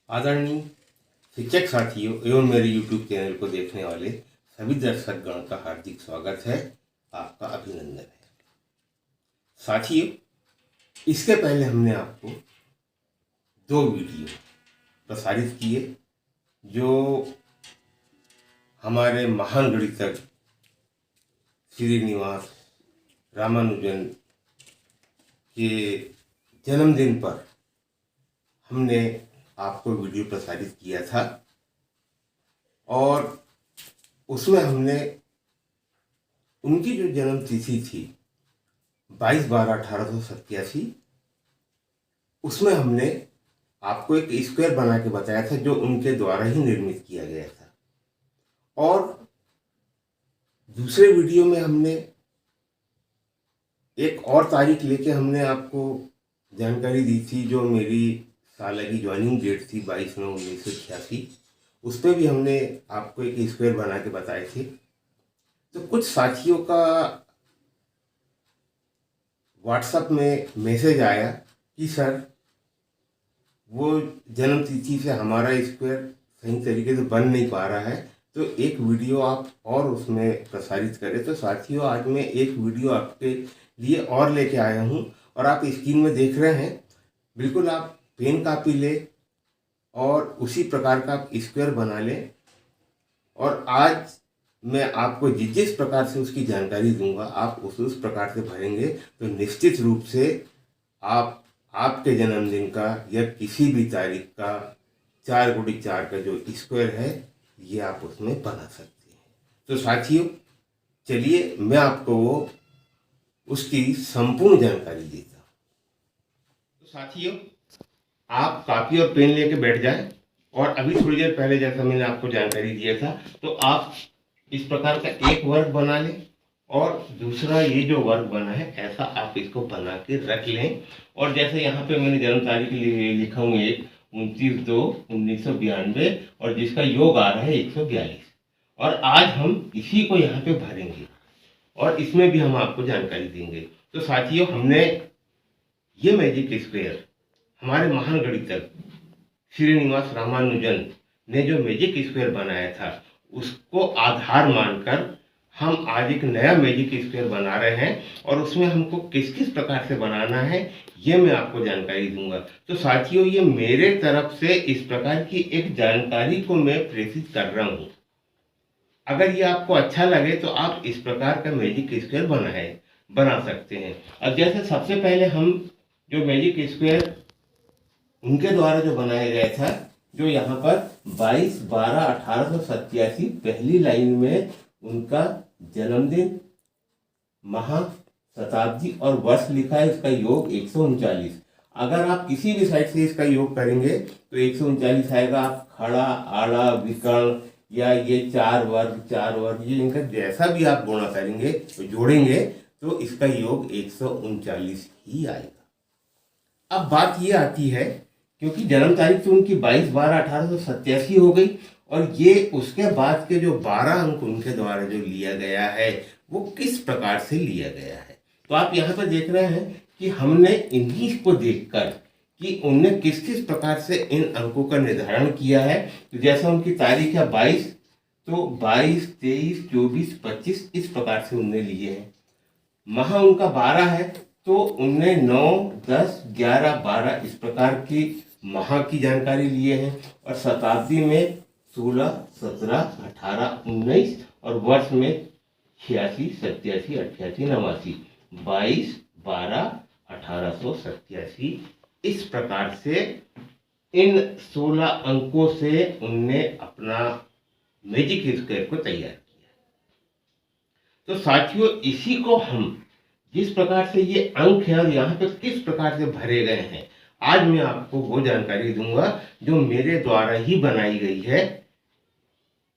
आदरणीय शिक्षक साथियों एवं मेरे YouTube चैनल को देखने वाले सभी दर्शकगण का हार्दिक स्वागत है, आपका अभिनंदन है। साथियों, इसके पहले हमने आपको 2 वीडियो प्रसारित किए जो हमारे महान गणितज्ञ श्रीनिवास रामानुजन के जन्मदिन पर हमने आपको वीडियो प्रसारित किया था और उसमें हमने उनकी जो जन्म तिथि थी 22/12/1887, उसमें हमने आपको एक स्क्वायर बना के बताया था जो उनके द्वारा ही निर्मित किया गया था। और दूसरे वीडियो में हमने एक और तारीख लेके हमने आपको जानकारी दी थी जो मेरी साल की ज्वाइनिंग डेट थी 22/9/1986। उस पर भी हमने आपको एक स्क्वायर बना के बताए थे। तो कुछ साथियों का व्हाट्सएप में मैसेज आया कि सर वो जन्म तिथि से हमारा स्क्वायर सही तरीके से बन नहीं पा रहा है, तो एक वीडियो आप और उसमें प्रसारित करें। तो साथियों, आज मैं एक वीडियो आपके लिए और लेके आया हूँ और आप स्क्रीन में देख रहे हैं। बिल्कुल आप पेन कापी ले और उसी प्रकार का आप स्क्वायर बना लें। और आज मैं आपको जिस प्रकार से उसकी जानकारी दूंगा, आप उस प्रकार से भरेंगे तो निश्चित रूप से आप आपके जन्मदिन का या किसी भी तारीख का 4x4 का जो स्क्वायर है ये आप उसमें बना सकते हैं। तो साथियों, चलिए मैं आपको वो उसकी संपूर्ण जानकारी देता हूँ। तो साथियों, आप कापी और पेन लेके बैठ जाएं और अभी थोड़ी देर पहले जैसा मैंने आपको जानकारी दिया था, तो आप इस प्रकार का एक वर्ग बना लें और दूसरा ये जो वर्ग बना है ऐसा आप इसको बना के रख लें। और जैसे यहाँ पे मैंने जन्म तारीख लिखा हूँ 29/2/1992 और जिसका योग आ रहा है 142। और आज हम इसी को यहाँ पे भरेंगे और इसमें भी हम आपको जानकारी देंगे। तो साथियों, हमने ये मैजिक स्क्वायर हमारे महान गणितज्ञ श्रीनिवास रामानुजन ने जो मैजिक स्क्वायर बनाया था उसको आधार मानकर हम आज एक नया मैजिक स्क्वायर बना रहे हैं और उसमें हमको किस किस प्रकार से बनाना है ये मैं आपको जानकारी दूंगा। तो साथियों, ये मेरे तरफ से इस प्रकार की एक जानकारी को मैं प्रेषित कर रहा हूँ। अगर ये आपको अच्छा लगे तो आप इस प्रकार का मैजिक स्क्वायर बना सकते हैं। अब जैसे सबसे पहले हम जो मैजिक स्क्वायर उनके द्वारा जो बनाया गया था, जो यहाँ पर 22/12/1887 पहली लाइन में उनका जन्मदिन, माह, शताब्दी और वर्ष लिखा है, उसका योग 139। अगर आप किसी भी साइड से इसका योग करेंगे तो 139 आएगा। आप खड़ा, आड़ा, विकर्ण या ये 4 वर्ग ये इनका जैसा भी आप गुणा करेंगे तो जोड़ेंगे तो इसका योग 139 ही आएगा। अब बात ये आती है, क्योंकि जन्म तारीख तो उनकी 22/12/1887 हो गई और ये उसके बाद के जो 12 अंक उनके द्वारा जो लिया गया है वो किस प्रकार से लिया गया है। तो आप यहाँ पर देख रहे हैं कि हमने इन्हीं को देखकर कि उनने किस किस प्रकार से इन अंकों का निर्धारण किया है। तो जैसा उनकी तारीख है 22, तो 22, 23, 24, 25 इस प्रकार से उनने लिए हैं। माह उनका 12 है तो उनने 9, 10, 11, 12 इस प्रकार की माह की जानकारी लिए हैं। और शताब्दी में 16, 17, 18, 19 और वर्ष में 86, 87, 88, 89, 22/12/1887 इस प्रकार से इन 16 अंकों से उनने अपना मैजिक स्क्वायर को तैयार किया। तो साथियों, इसी को हम जिस प्रकार से ये अंक है और यहाँ पे किस प्रकार से भरे गए हैं, आज मैं आपको वो जानकारी दूंगा जो मेरे द्वारा ही बनाई गई है।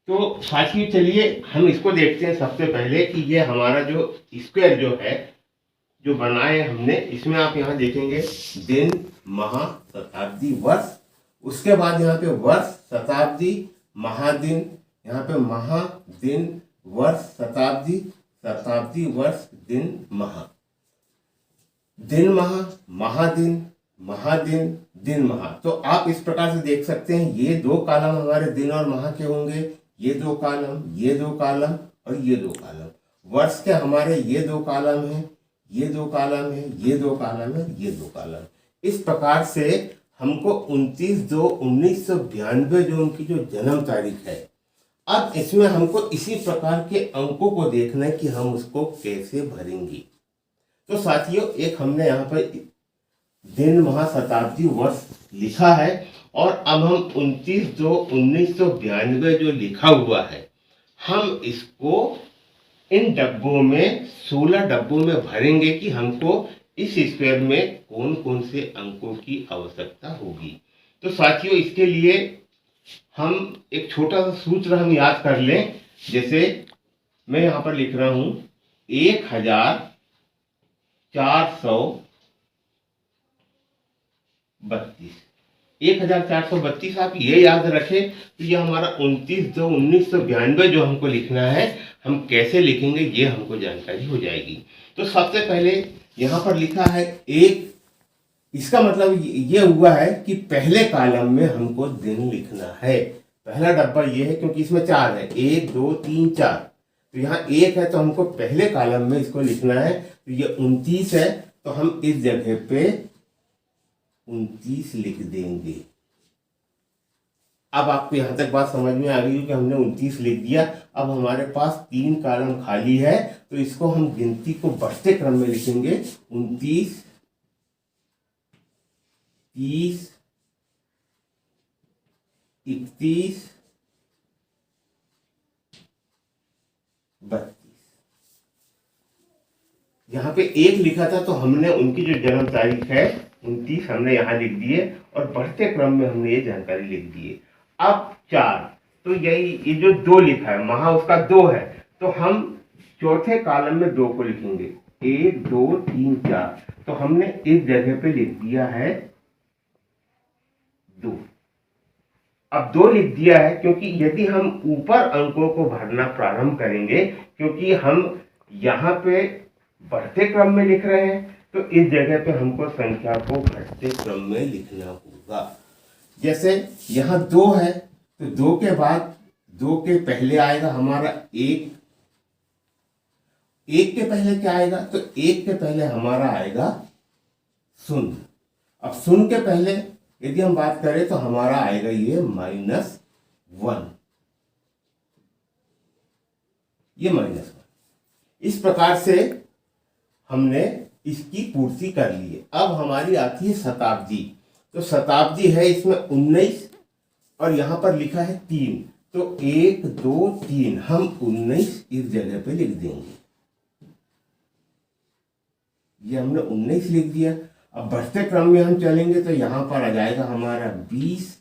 तो साथियों, चलिए हम इसको देखते हैं। सबसे पहले कि ये हमारा जो स्क्वायर जो है जो बनाए हमने, इसमें आप यहाँ देखेंगे दिन, माह, शताब्दी, वर्ष। उसके बाद यहाँ पे वर्ष, शताब्दी, महादिन, यहाँ पे माह, दिन, वर्ष, शताब्दी, शताब्दी, वर्ष, दिन, माह। दिन माह, महादिन, महादिन, दिन महा। तो आप इस प्रकार से देख सकते हैं, ये दो कॉलम हमारे दिन और माह के होंगे, ये दो कॉलम, ये दो कॉलम और ये दो कॉलम। वर्ष के हमारे ये दो कॉलम हैं, ये दो कॉलम है, ये दो कॉलम है, ये दो कॉलम। इस प्रकार से हमको 29/2/1992 जो उनकी जो जन्म तारीख है, अब इसमें हमको इसी प्रकार के अंकों को देखना है कि हम उसको कैसे भरेंगे। तो साथियों, एक हमने यहाँ पर दिन माह शताब्दी वर्ष लिखा है और अब हम 29/2/1992 जो लिखा हुआ है, हम इसको इन डब्बों में 16 डब्बों में भरेंगे कि हमको इस स्क्वायर में कौन कौन से अंकों की आवश्यकता होगी। तो साथियों, इसके लिए हम एक छोटा सा सूत्र हम याद कर लें। जैसे मैं यहाँ पर लिख रहा हूँ 1432 आप ये याद रखें। तो ये हमारा 29/2/1992 जो हमको लिखना है, हम कैसे लिखेंगे ये हमको जानकारी हो जाएगी। तो सबसे पहले यहाँ पर लिखा है एक, इसका मतलब ये हुआ है कि पहले कॉलम में हमको दिन लिखना है। पहला डब्बा ये है क्योंकि इसमें 4 है, 1 2 3 4। तो यहाँ 1 है तो हमको पहले कॉलम में इसको लिखना है। तो ये 29 है, तो हम इस जगह पे 29 लिख देंगे। अब आपको यहाँ तक बात समझ में आ गई कि हमने 29 लिख दिया। अब हमारे पास 3 कॉलम खाली है, तो इसको हम गिनती को बढ़ते क्रम में लिखेंगे। 29 30 31 32। यहाँ पे 1 लिखा था तो हमने उनकी जो जन्म तारीख है 29 हमने यहाँ लिख दिए और बढ़ते क्रम में हमने ये जानकारी लिख दी। अब 4, तो यही ये जो 2 लिखा है महा उसका 2 है, तो हम चौथे कॉलम में 2 को लिखेंगे, 1 2 3 4। तो हमने इस जगह पे लिख दिया है 2। अब 2 लिख दिया है क्योंकि यदि हम ऊपर अंकों को भरना प्रारंभ करेंगे, क्योंकि हम यहाँ पे बढ़ते क्रम में लिख रहे हैं, तो इस जगह पे हमको संख्या को घटते क्रम में लिखना होगा। जैसे यहाँ 2 है, तो 2 के बाद 2 के पहले आएगा हमारा 1। 1 के पहले क्या आएगा? तो 1 के पहले हमारा आएगा 0। अब 0 के पहले यदि हम बात करें तो हमारा आएगा ये -1, ये -1। इस प्रकार से हमने इसकी पूर्ति कर ली है। अब हमारी आती है शताब्दी। तो शताब्दी है इसमें 19 और यहाँ पर लिखा है 3, तो 1 2 3 हम 19 इस जगह पे लिख देंगे। ये हमने 19 लिख दिया। अब बढ़ते क्रम में हम चलेंगे तो यहाँ पर आ जाएगा हमारा 20।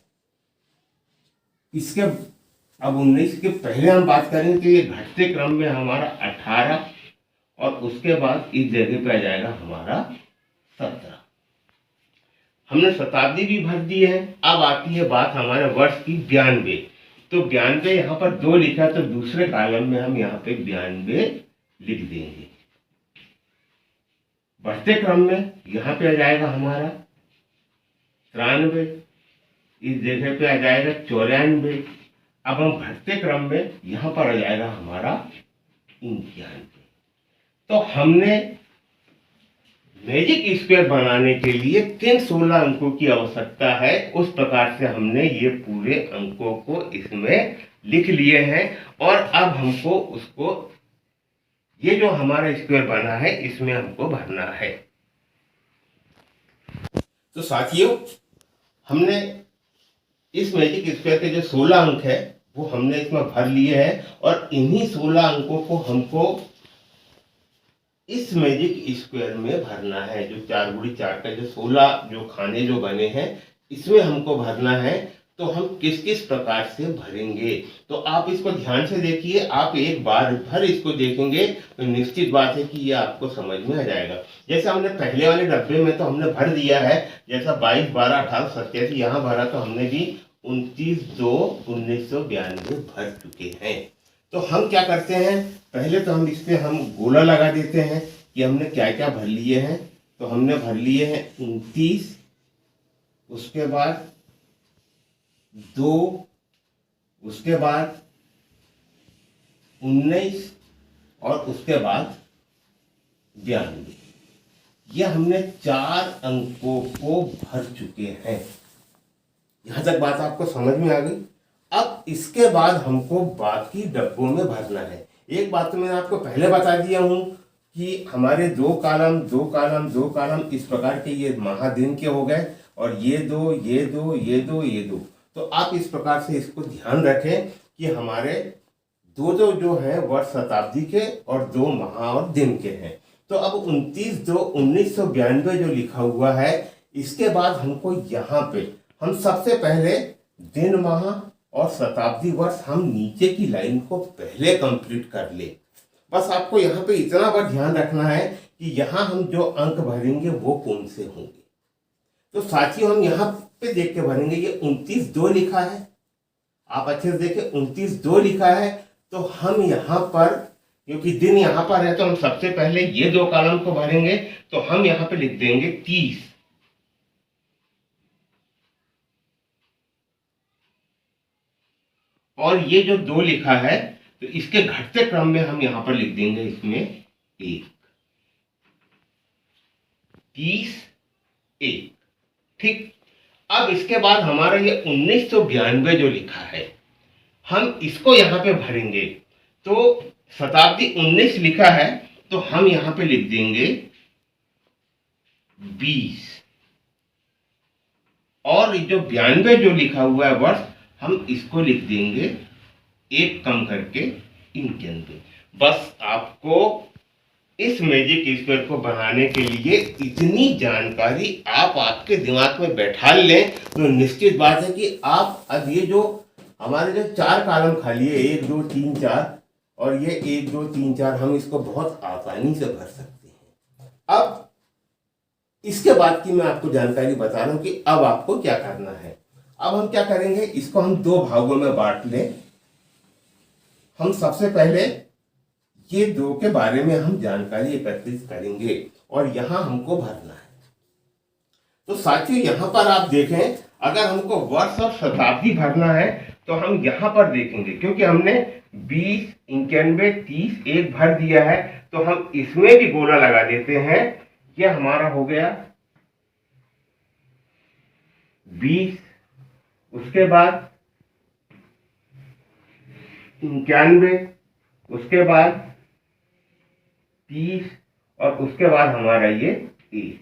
इसके अब 19 के पहले हम बात करेंगे तो ये घटते क्रम में हमारा 18 और उसके बाद इस जगह पे आ जाएगा हमारा 17। हमने शताब्दी भी भर दी है। अब आती है बात हमारे वर्ष की 92। तो 92 यहाँ पर 2 लिखा, तो दूसरे कॉलम में हम यहाँ पे 92 लिख देंगे। बढ़ते क्रम में यहाँ पे आ जाएगा हमारा 93, इस जगह पे आ जाएगा 94। अब हम घटते क्रम में यहाँ पर आ जाएगा हमारा 91। तो हमने मैजिक स्क्वायर बनाने के लिए किन 16 अंकों की आवश्यकता है, उस प्रकार से हमने ये पूरे अंकों को इसमें लिख लिए हैं। और अब हमको उसको ये जो हमारा स्क्वायर बना है इसमें हमको भरना है। तो साथियों, हमने इस मैजिक स्क्वायर के जो 16 अंक है वो हमने इसमें भर लिए हैं और इन्हीं 16 अंकों को हमको इस मैजिक स्क्वायर में भरना है। जो 4 गुड़ी 4 का जो 16 जो खाने जो बने हैं इसमें हमको भरना है। तो हम किस किस प्रकार से भरेंगे, तो आप इसको ध्यान से देखिए। आप एक बार भर इसको देखेंगे तो निश्चित बात है कि ये आपको समझ में आ जाएगा। जैसे हमने पहले वाले डब्बे में तो हमने भर दिया है, जैसा 22 12 18 87 यहाँ भरा, तो हमने भी 29/2/1992 भर चुके हैं। तो हम क्या करते हैं, पहले तो हम इस पे हम गोला लगा देते हैं कि हमने क्या क्या भर लिए हैं। तो हमने भर लिए हैं 29 उसके बाद 2, उसके बाद 19 और उसके बाद 92। यह हमने 4 अंकों को भर चुके हैं। यहां तक बात आपको समझ में आ गई। अब इसके बाद हमको बाकी डब्बों में भरना है। एक बात तो मैंने आपको पहले बता दिया हूं कि हमारे 2 कॉलम 2 कॉलम 2 कॉलम इस प्रकार के ये महादिन के हो गए, और ये 2 ये 2 ये 2 ये 2। तो आप इस प्रकार से इसको ध्यान रखें कि हमारे 2 जो है वर्ष शताब्दी के और 2 माह और दिन के हैं। तो अब 29/2/1992 जो लिखा हुआ है, इसके बाद हमको यहाँ पे हम सबसे पहले दिन माह और शताब्दी वर्ष हम नीचे की लाइन को पहले कंप्लीट कर ले। बस आपको यहाँ पे इतना बार ध्यान रखना है कि यहाँ हम जो अंक भरेंगे वो कौन से होंगे। तो साथियों हम यहाँ पे देख के भरेंगे। ये 29/2 लिखा है, आप अच्छे से देखें 29/2 लिखा है। तो हम यहाँ पर, क्योंकि दिन यहाँ पर है, तो हम सबसे पहले ये 2 कॉलम को भरेंगे। तो हम यहाँ पे लिख देंगे 30, और ये जो 2 लिखा है तो इसके घटते क्रम में हम यहां पर लिख देंगे इसमें 1, 30, 1। ठीक। अब इसके बाद हमारा ये 1992 जो लिखा है, हम इसको यहां पे भरेंगे। तो शताब्दी 19 लिखा है, तो हम यहां पे लिख देंगे 20, और जो 92 जो लिखा हुआ है वर्ष, हम इसको लिख देंगे 1 कम करके 91। बस आपको इस मैजिक स्क्वायर को बनाने के लिए इतनी जानकारी आप आपके दिमाग में बैठा लें, तो निश्चित बात है कि आप अब ये जो हमारे जो 4 कॉलम खाली है, 1 2 3 4, और ये 1 2 3 4, हम इसको बहुत आसानी से भर सकते हैं। अब इसके बाद की मैं आपको जानकारी बता रहा हूं कि अब आपको क्या करना है। अब हम क्या करेंगे, इसको हम 2 भागों में बांट लें। हम सबसे पहले ये 2 के बारे में हम जानकारी एकत्रित करेंगे और यहां हमको भरना है। तो साथियों यहां पर आप देखें, अगर हमको वर्ष और शताब्दी भरना है तो हम यहां पर देखेंगे, क्योंकि हमने 20, 91, 30, 1 भर दिया है, तो हम इसमें भी गोला लगा देते हैं। यह हमारा हो गया 20, उसके बाद 91, उसके बाद 30, और उसके बाद हमारा ये 1।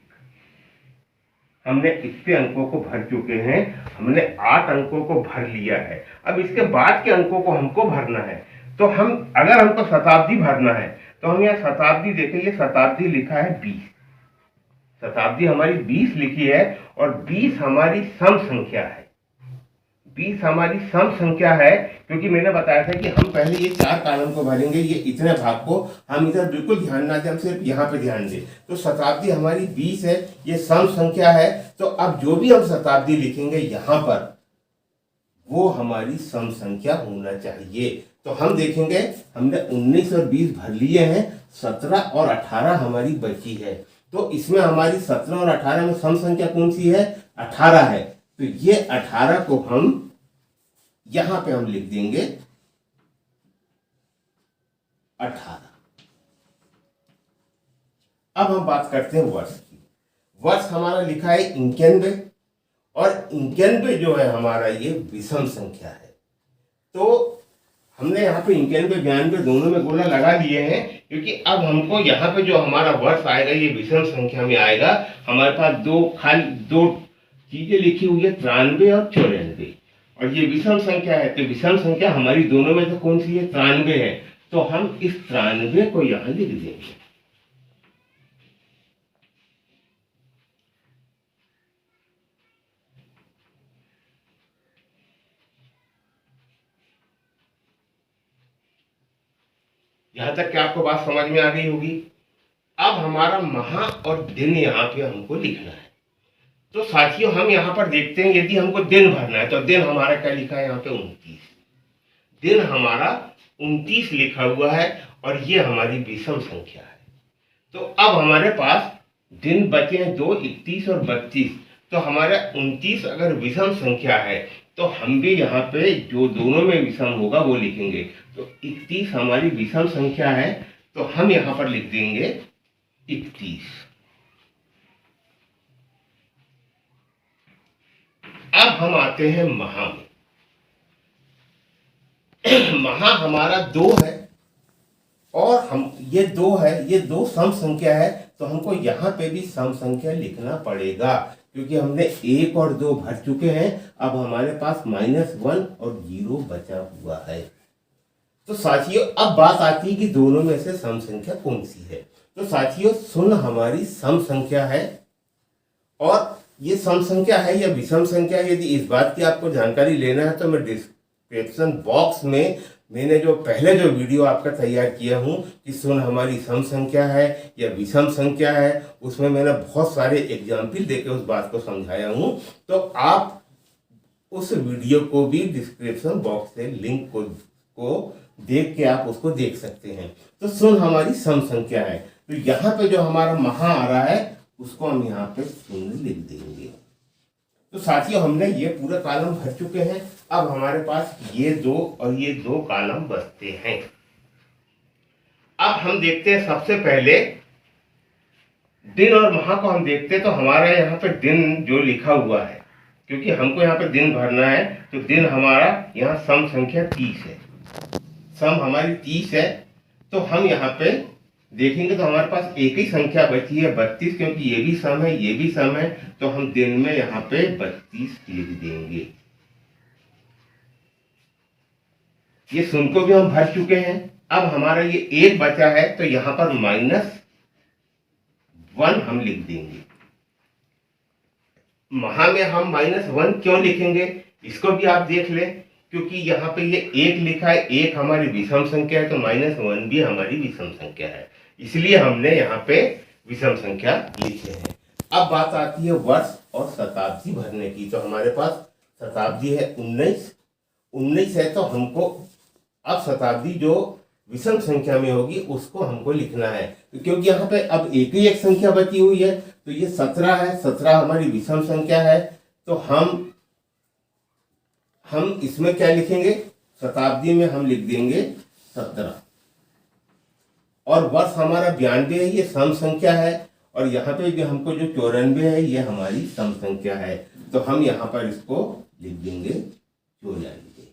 हमने इतने अंकों को भर चुके हैं, हमने 8 अंकों को भर लिया है। अब इसके बाद के अंकों को हमको भरना है। तो हम, अगर हमको शताब्दी भरना है, तो हम यहाँ शताब्दी देखें, ये शताब्दी लिखा है 20, शताब्दी हमारी 20 लिखी है, और 20 हमारी सम संख्या है। 20 हमारी सम संख्या है, क्योंकि मैंने बताया था कि हम पहले ये 4 कॉलम को भरेंगे, ये इतने भाग को हम इधर बिल्कुल ध्यान ना दें, हम सिर्फ यहाँ पे ध्यान दें। तो शताब्दी हमारी 20 है, ये सम संख्या है। तो अब जो भी हम शताब्दी लिखेंगे यहाँ पर, वो हमारी सम संख्या होना चाहिए। तो हम देखेंगे, हमने 19 और 20 भर लिए हैं, 17 और 18 हमारी बची है। तो इसमें हमारी 17 और 18 में सम संख्या कौन सी है? 18 है। तो ये 18 को हम यहां पे हम लिख देंगे 18। अब हम बात करते हैं वर्ष की। वर्ष हमारा लिखा है 91, और 91 जो है हमारा ये विषम संख्या है। तो हमने यहाँ पे 91, 92 दोनों में गोला लगा लिए हैं, क्योंकि अब हमको यहाँ पे जो हमारा वर्ष आएगा ये विषम संख्या में आएगा। हमारे पास दो चीजें लिखी हुई है, 93 और 94, और ये विषम संख्या है। तो विषम संख्या हमारी दोनों में से कौन सी है? 93 है। तो हम इस 93 को यहां लिख देंगे। यहां तक कि आपको बात समझ में आ गई होगी। अब हमारा माह और दिन यहाँ पे हमको लिखना है। तो साथियों हम यहाँ पर देखते हैं, यदि हमको दिन भरना है, तो दिन हमारा क्या लिखा है यहाँ पे? 29। दिन हमारा 29 लिखा हुआ है, और ये हमारी विषम संख्या है। तो अब हमारे पास दिन बचे हैं 2, 31 और 32। तो हमारा 29 अगर विषम संख्या है तो हम भी यहाँ पे जो दोनों में विषम होगा वो लिखेंगे। तो 31 हमारी विषम संख्या है, तो हम यहाँ पर लिख देंगे 31। अब हम आते हैं महा में। महा हमारा 2 है और हम ये 2 है, ये 2 सम संख्या है, तो हमको यहाँ पे भी सम संख्या लिखना पड़ेगा क्योंकि हमने 1 और 2 भर चुके हैं। अब हमारे पास -1 और 0 बचा हुआ है। तो साथियों अब बात आती है कि दोनों में से सम संख्या कौन सी है। तो साथियों 0 हमारी सम संख्या है और ये सम संख्या है या विषम संख्या है, यदि इस बात की आपको जानकारी लेना है तो मैं डिस्क्रिप्शन बॉक्स में मैंने जो पहले जो वीडियो आपका तैयार किया हूँ कि 0 हमारी सम संख्या है या विषम संख्या है, उसमें मैंने बहुत सारे एग्जाम्पल देकर उस बात को समझाया हूँ। तो आप उस वीडियो को भी डिस्क्रिप्शन बॉक्स से लिंक को देख के आप उसको देख सकते हैं। तो 0 हमारी सम संख्या है, तो यहाँ पे जो हमारा महा आ रहा है उसको हम यहाँ पे 0 लिख देंगे। तो साथियों हमने ये पूरा कॉलम भर चुके हैं। अब हमारे पास ये 2 और ये 2 कॉलम बचते हैं। अब हम देखते हैं सबसे पहले दिन और महा को हम देखते हैं। तो हमारा यहाँ पे दिन जो लिखा हुआ है, क्योंकि हमको यहाँ पे दिन भरना है, तो दिन हमारा यहाँ सम संख्या 30 है, सम हमारी 30 है। तो हम यहाँ पे देखेंगे तो हमारे पास एक ही संख्या बची है 32, क्योंकि ये भी सम है ये भी सम है, तो हम दिन में यहाँ पे 32 लिख देंगे। ये शून्य को भी हम भर चुके हैं। अब हमारा ये 1 बचा है, तो यहाँ पर -1 हम लिख देंगे। महा में हम -1 क्यों लिखेंगे इसको भी आप देख लें, क्योंकि यहाँ पे ये 1 लिखा है, 1 हमारी विषम संख्या है, तो -1 भी हमारी विषम संख्या है, इसलिए हमने यहाँ पे विषम संख्या लिखे हैं। अब बात आती है वर्ष और शताब्दी भरने की। तो हमारे पास शताब्दी है 19 है, तो हमको अब शताब्दी जो विषम संख्या में होगी उसको हमको लिखना है। तो क्योंकि यहाँ पे अब एक ही एक संख्या बची हुई है, तो ये 17 है, 17 हमारी विषम संख्या है, तो हम इसमें क्या लिखेंगे, शताब्दी में हम लिख देंगे 17। और वर्ष हमारा 92 है, ये सम संख्या है, और यहाँ पे भी हमको जो 94 है ये हमारी सम संख्या है, तो हम यहाँ पर इसको लिख देंगे 94।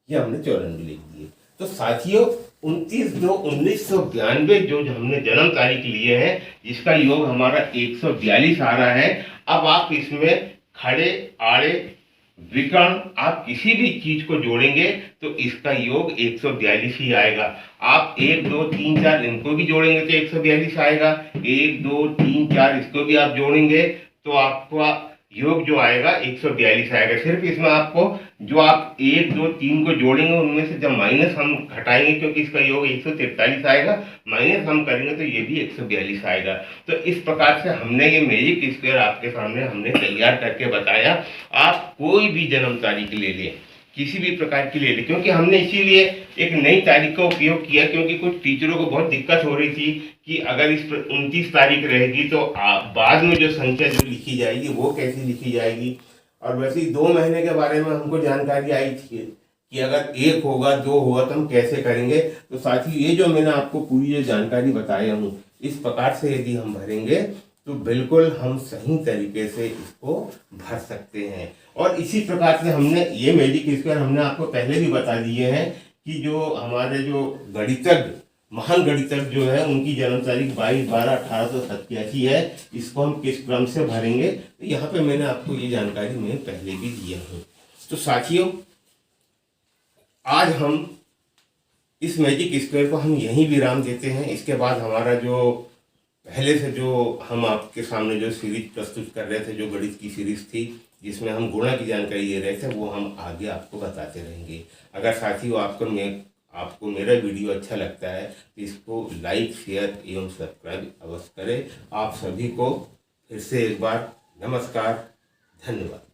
ये हमने 94 लिख दिए। तो साथियों 29/2/1992 जो हमने जन्म तारीख लिए हैं, जिसका योग हमारा 142 आ रहा है। अब आप इसमें खड़े आड़े विकर्ण आप किसी भी चीज को जोड़ेंगे तो इसका योग 142 ही आएगा। आप 1 2 3 4 इनको भी जोड़ेंगे तो 142 आएगा, 1 2 3 4 इसको भी आप जोड़ेंगे तो आपका योग जो आएगा 142 आएगा। सिर्फ इसमें आपको जो आप 1 2 3 को जोड़ेंगे उनमें से जब माइनस हम घटाएंगे, क्योंकि इसका योग 143 आएगा, माइनस हम करेंगे तो ये भी 142 आएगा। तो इस प्रकार से हमने ये मैजिक स्क्वायर आपके सामने हमने तैयार करके बताया। आप कोई भी जन्म तारीख ले लें, किसी भी प्रकार की ले लें, क्योंकि हमने इसीलिए एक नई तारीख का उपयोग किया, क्योंकि कुछ टीचरों को बहुत दिक्कत हो रही थी कि अगर इस 29 तारीख रहेगी तो बाद में जो संख्या जो लिखी जाएगी वो कैसी लिखी जाएगी। और वैसे ही 2 महीने के बारे में हमको जानकारी आई थी कि अगर 1 होगा 2 होगा तो हम कैसे करेंगे। तो साथी ये जो मैंने आपको पूरी जो जानकारी बताया हूँ, इस प्रकार से यदि हम भरेंगे तो बिल्कुल हम सही तरीके से इसको भर सकते हैं। और इसी प्रकार से हमने ये मैजिक स्क्वायर हमने आपको पहले भी बता दिए हैं कि जो हमारे जो गणितज्ञ महान गणितज्ञ जो है उनकी जन्म तारीख 22/12/1887 है। इसको हम किस क्रम से भरेंगे तो यहाँ पे मैंने आपको ये जानकारी मैं पहले भी दिया हूँ। तो साथियों आज हम इस मैजिक स्क्वायर को हम यहीं विराम देते हैं। इसके बाद हमारा जो पहले से जो हम आपके सामने जो सीरीज प्रस्तुत कर रहे थे, जो गणित की सीरीज थी जिसमें हम गुणा की जानकारी दे रहे थे, वो हम आगे आपको बताते रहेंगे। अगर साथियों आपको मेरा वीडियो अच्छा लगता है तो इसको लाइक शेयर एवं सब्सक्राइब अवश्य करें। आप सभी को फिर से एक बार नमस्कार, धन्यवाद।